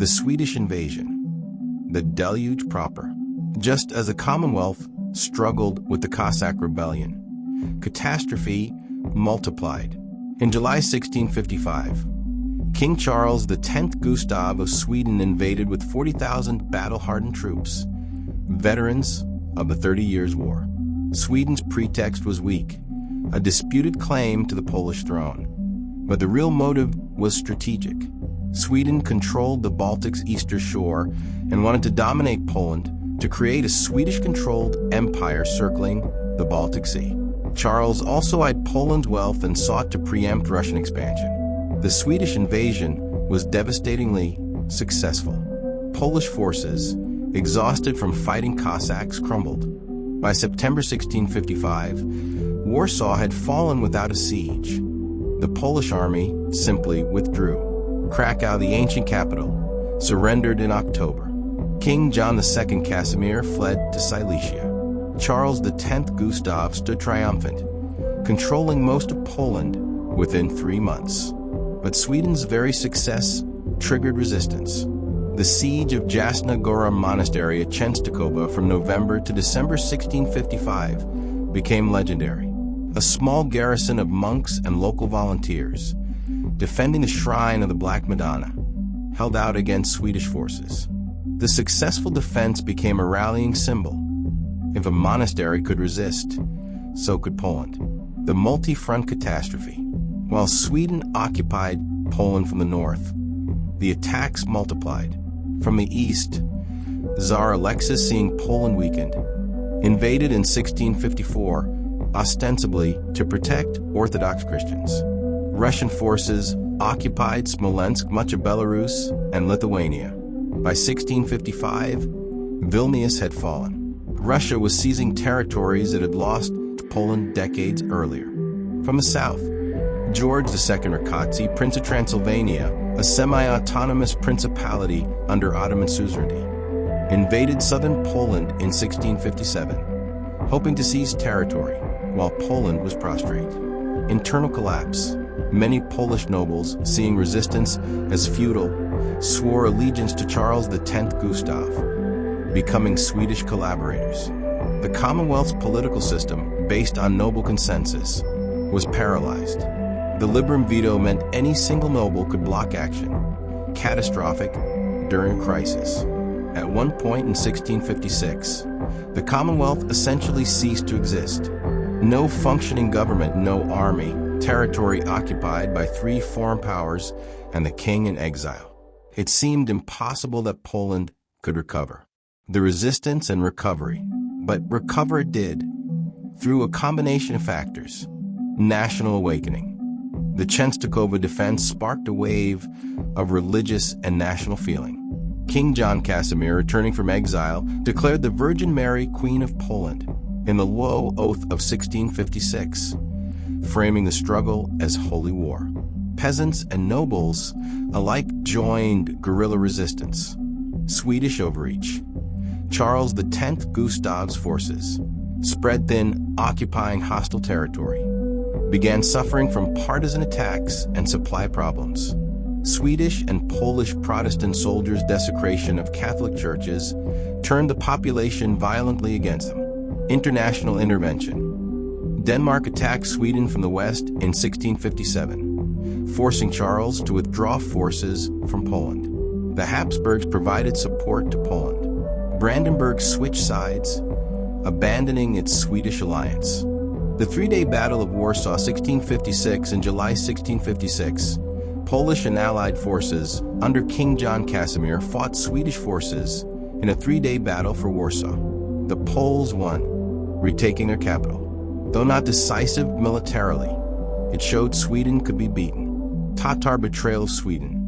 The Swedish invasion. The deluge proper. Just as the Commonwealth struggled with the Cossack rebellion, catastrophe multiplied. In July 1655, King Charles X Gustav of Sweden invaded with 40,000 battle-hardened troops, veterans of the 30 Years' War. Sweden's pretext was weak, a disputed claim to the Polish throne. But the real motive was strategic. Sweden controlled the Baltic's eastern shore and wanted to dominate Poland to create a Swedish-controlled empire circling the Baltic Sea. Charles also eyed Poland's wealth and sought to preempt Russian expansion. The Swedish invasion was devastatingly successful. Polish forces, exhausted from fighting Cossacks, crumbled. By September 1655, Warsaw had fallen without a siege. The Polish army simply withdrew. Krakow, the ancient capital, surrendered in October. King John II Casimir fled to Silesia. Charles X Gustav stood triumphant, controlling most of Poland within 3 months. But Sweden's very success triggered resistance. The siege of Jasna Gora Monastery at Czestochowa from November to December 1655 became legendary. A small garrison of monks and local volunteers, defending the shrine of the Black Madonna, held out against Swedish forces. The successful defense became a rallying symbol. If a monastery could resist, so could Poland. The multi-front catastrophe. While Sweden occupied Poland from the north, the attacks multiplied. From the east, Tsar Alexis, seeing Poland weakened, invaded in 1654, ostensibly to protect Orthodox Christians. Russian forces occupied Smolensk, much of Belarus, and Lithuania. By 1655, Vilnius had fallen. Russia was seizing territories it had lost to Poland decades earlier. From the south, George II Rákóczi, Prince of Transylvania, a semi-autonomous principality under Ottoman suzerainty, invaded southern Poland in 1657, hoping to seize territory while Poland was prostrate. Internal collapse. Many Polish nobles, seeing resistance as futile, swore allegiance to Charles X Gustav, becoming Swedish collaborators. The Commonwealth's political system, based on noble consensus, was paralyzed. The Liberum veto meant any single noble could block action, catastrophic during a crisis. At one point in 1656, the Commonwealth essentially ceased to exist. No functioning government, no army, territory occupied by 3 foreign powers, and the king in exile. It seemed impossible that Poland could recover. The resistance and recovery. But recover it did, through a combination of factors. National awakening. The Czestochowa defense sparked a wave of religious and national feeling. King John Casimir, returning from exile, declared the Virgin Mary Queen of Poland in the Low Oath of 1656, framing the struggle as holy war. Peasants and nobles alike joined guerrilla resistance. Swedish overreach. Charles X Gustav's forces, spread thin, occupying hostile territory, began suffering from partisan attacks and supply problems. Swedish and Polish Protestant soldiers' desecration of Catholic churches turned the population violently against them. International intervention. Denmark attacked Sweden from the west in 1657, forcing Charles to withdraw forces from Poland. The Habsburgs provided support to Poland. Brandenburg switched sides, abandoning its Swedish alliance. The 3-day Battle of Warsaw 1656 and July 1656, Polish and Allied forces under King John Casimir fought Swedish forces in a 3-day battle for Warsaw. The Poles won, retaking their capital. Though not decisive militarily, it showed Sweden could be beaten. Tatar betrayal of Sweden.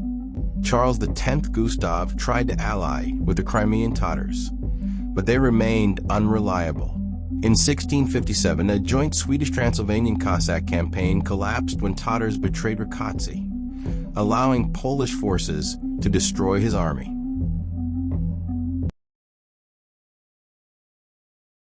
Charles X Gustav tried to ally with the Crimean Tatars, but they remained unreliable. In 1657, a joint Swedish-Transylvanian Cossack campaign collapsed when Tatars betrayed Rákóczi, allowing Polish forces to destroy his army.